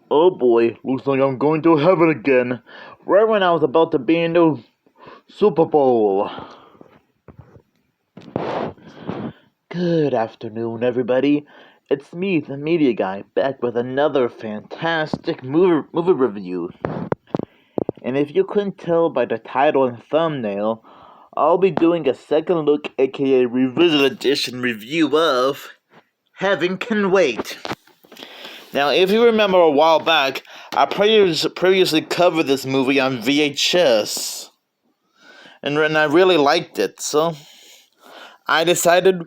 Oh boy, looks like I'm going to heaven again. Right when I was about to be in the Super Bowl. Good afternoon, everybody. It's me, the Media Guy, back with another fantastic movie review. And if you couldn't tell by the title and thumbnail, I'll be doing a second look, aka Revisited Edition review of Heaven Can Wait. Now, if you remember a while back, I previously covered this movie on VHS. And I really liked it, so I decided,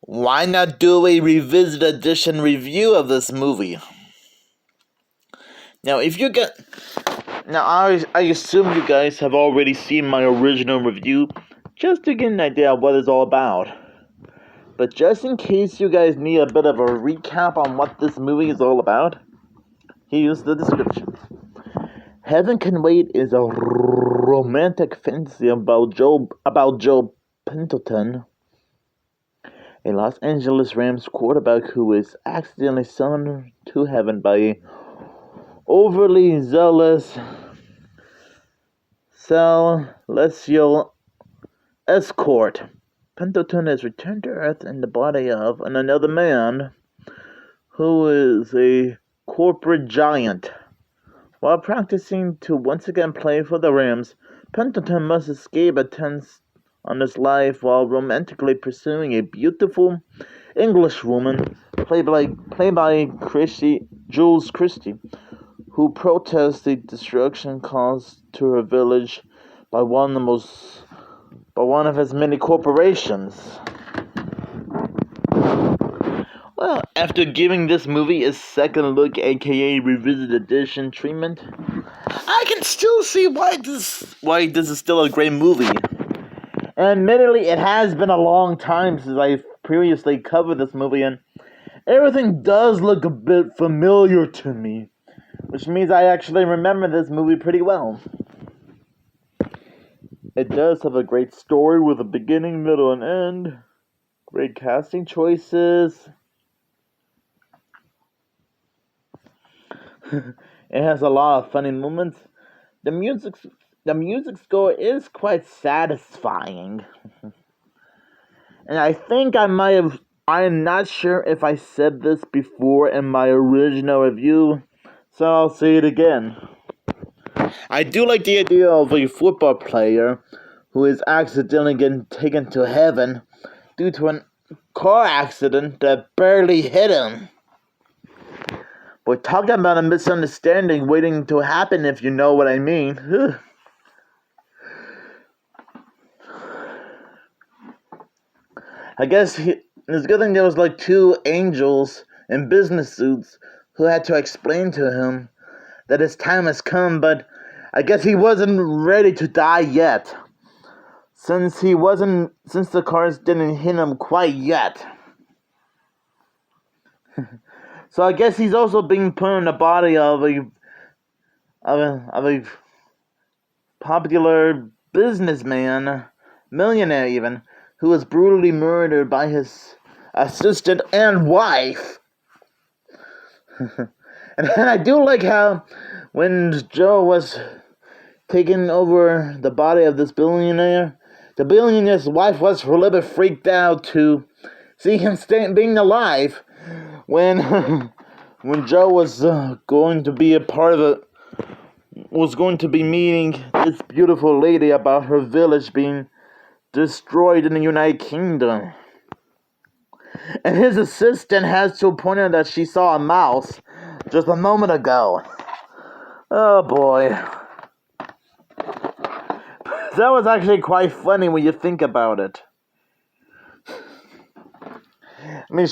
why not do a Revisited Edition review of this movie? Now, I assume you guys have already seen my original review, just to get an idea of what it's all about. But just in case you guys need a bit of a recap on what this movie is all about, here's the description. Heaven Can Wait is a romantic fantasy about Joe Pendleton, a Los Angeles Rams quarterback who is accidentally summoned to heaven by a overly zealous celestial escort. Pendleton is returned to Earth in the body of another man who is a corporate giant. While practicing to once again play for the Rams, Pendleton must escape attempts on his life while romantically pursuing a beautiful English woman, played by Jules Christie, who protests the destruction caused to her village by one of his many corporations. Well, after giving this movie a second look, aka Revisited Edition treatment, I can still see why this is still a great movie. And admittedly, it has been a long time since I previously covered this movie, and everything does look a bit familiar to me, which means I actually remember this movie pretty well. It does have a great story with a beginning, middle, and end. Great casting choices. It has a lot of funny moments. The music score is quite satisfying. And I think I am not sure if I said this before in my original review, so I'll say it again. I do like the idea of a football player who is accidentally getting taken to heaven due to a car accident that barely hit him. We're talking about a misunderstanding waiting to happen, if you know what I mean. I guess it's good thing there was like two angels in business suits who had to explain to him that his time has come, but I guess he wasn't ready to die yet. Since the cars didn't hit him quite yet. So I guess he's also being put in the body of a popular businessman, millionaire even, who was brutally murdered by his assistant and wife. And I do like how when Joe was taking over the body of this billionaire, the billionaire's wife was a little bit freaked out to see him being alive when Joe was going to be a part of it, was going to be meeting this beautiful lady about her village being destroyed in the United Kingdom. And his assistant has to point out that she saw a mouse just a moment ago. Oh boy. That was actually quite funny when you think about it. I mean,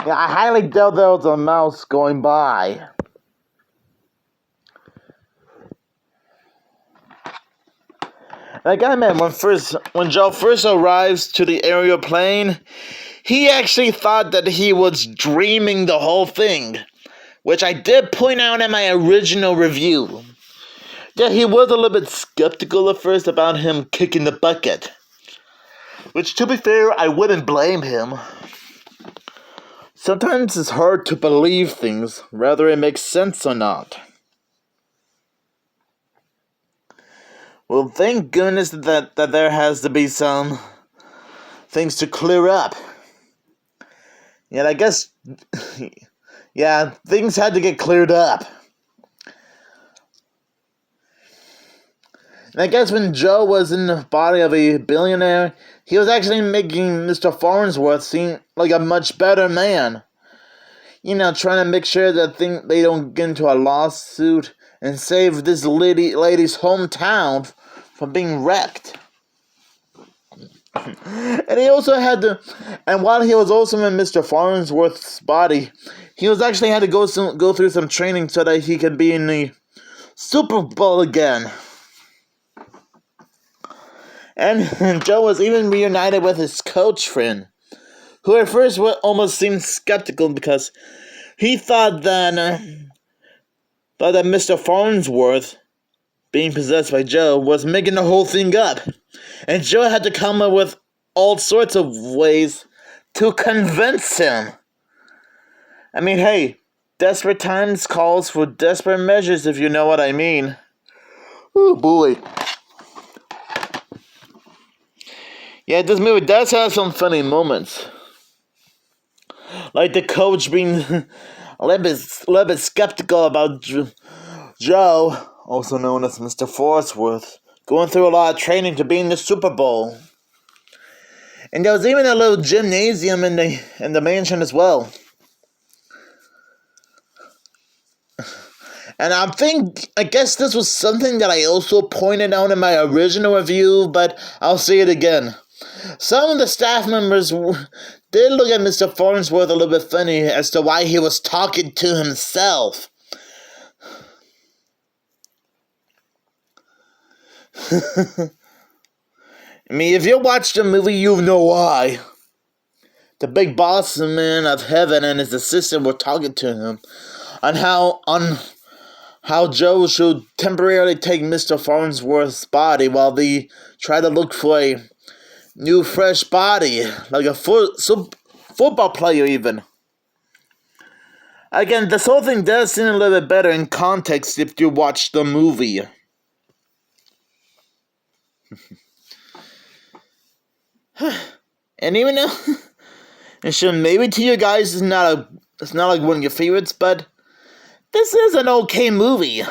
I highly doubt there was a mouse going by. Like I meant, when Joe first arrives to the aerial plane, he actually thought that he was dreaming the whole thing, which I did point out in my original review. That he was a little bit skeptical at first about him kicking the bucket, which, to be fair, I wouldn't blame him. Sometimes it's hard to believe things, whether it makes sense or not. Well, thank goodness that there has to be some things to clear up. And I guess, yeah, things had to get cleared up. And I guess when Joe was in the body of a billionaire, he was actually making Mr. Farnsworth seem like a much better man. Trying to make sure that they don't get into a lawsuit and save this lady's hometown from being wrecked. And he also had to, and while he was also in Mr. Farnsworth's body, he was actually had to go through some training so that he could be in the Super Bowl again. And Joe was even reunited with his coach friend, who at first almost seemed skeptical because he thought that Mr. Farnsworth, being possessed by Joe, was making the whole thing up. And Joe had to come up with all sorts of ways to convince him. I mean, hey, desperate times calls for desperate measures, if you know what I mean. Oh boy. Yeah, this movie does have some funny moments. Like the coach being a little bit skeptical about Joe, also known as Mr. Farnsworth, going through a lot of training to be in the Super Bowl. And there was even a little gymnasium in the mansion as well. And I guess this was something that I also pointed out in my original review, but I'll say it again. Some of the staff members did look at Mr. Farnsworth a little bit funny as to why he was talking to himself. I mean, if you watched the movie, you know why. The big boss man of heaven and his assistant were talking to him on how Joe should temporarily take Mr. Farnsworth's body while they try to look for a new fresh body, like a football player even. Again, this whole thing does seem a little bit better in context if you watch the movie. And even though, and sure, maybe to you guys it's not like one of your favorites, but this is an okay movie.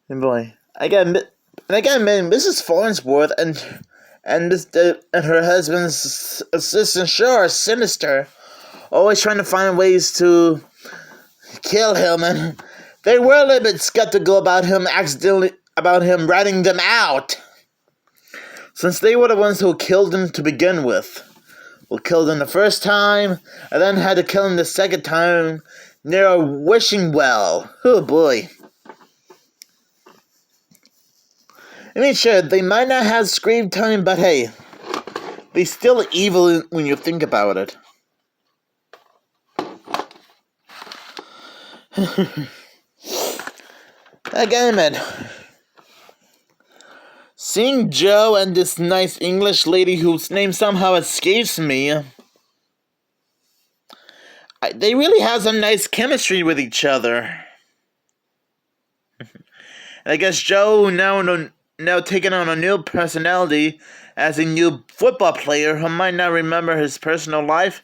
And boy, I gotta admit, Mrs. Farnsworth and her husband's assistant sure are sinister, always trying to find ways to kill him, and they were a little bit skeptical about him ratting them out, since they were the ones who killed him to begin with. Well, killed him the first time, and then had to kill him the second time. They are wishing well. Oh boy. I mean, sure, they might not have screen time, but hey, they're still evil when you think about it. Again, man, seeing Joe and this nice English lady whose name somehow escapes me, they really have some nice chemistry with each other. And I guess Joe now taking on a new personality as a new football player who might not remember his personal life,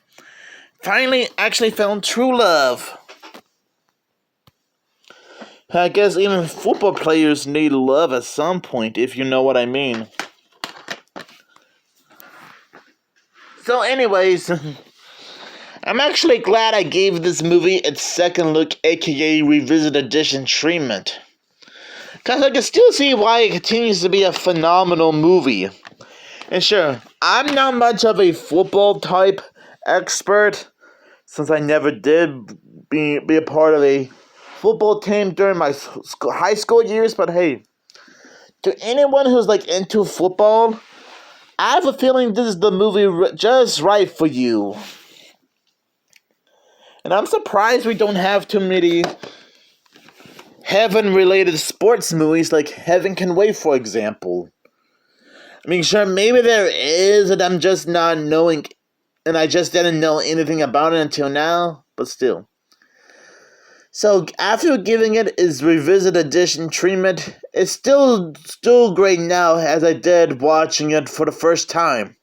finally actually found true love. I guess even football players need love at some point, if you know what I mean. So anyways, I'm actually glad I gave this movie its second look, aka Revisit Edition treatment. Because I can still see why it continues to be a phenomenal movie. And sure, I'm not much of a football type expert, since I never did be a part of a football team during my high school years, but hey, to anyone who's into football, I have a feeling this is the movie just right for you. And I'm surprised we don't have too many heaven-related sports movies like Heaven Can Wait, for example. I mean, sure, maybe there is, and I'm just not knowing, and I just didn't know anything about it until now, but still. So after giving it its revisit edition treatment, it's still great now as I did watching it for the first time.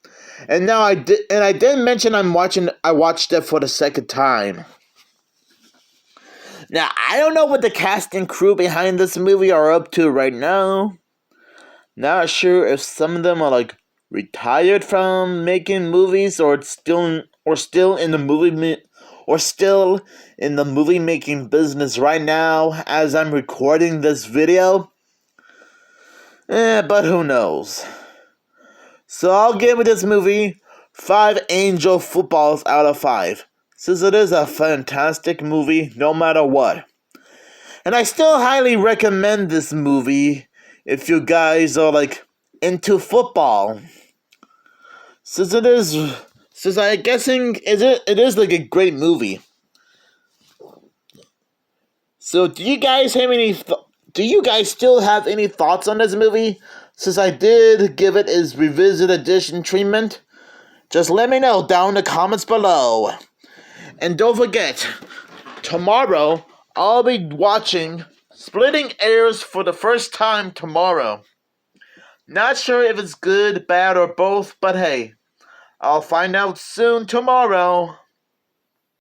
And now I didn't mention I watched it for the second time. Now I don't know what the cast and crew behind this movie are up to right now. Not sure if some of them are like retired from making movies or still in the movie making business right now as I'm recording this video. But who knows? So I'll give this movie 5 angel footballs out of 5, since it is a fantastic movie no matter what. And I still highly recommend this movie if you guys are like into football. Since I'm guessing it is like a great movie. So do you guys still have any thoughts on this movie? Since I did give it its revisit edition treatment, just let me know down in the comments below. And don't forget, tomorrow I'll be watching Splitting Heirs for the first time tomorrow. Not sure if it's good, bad, or both, but hey, I'll find out soon tomorrow.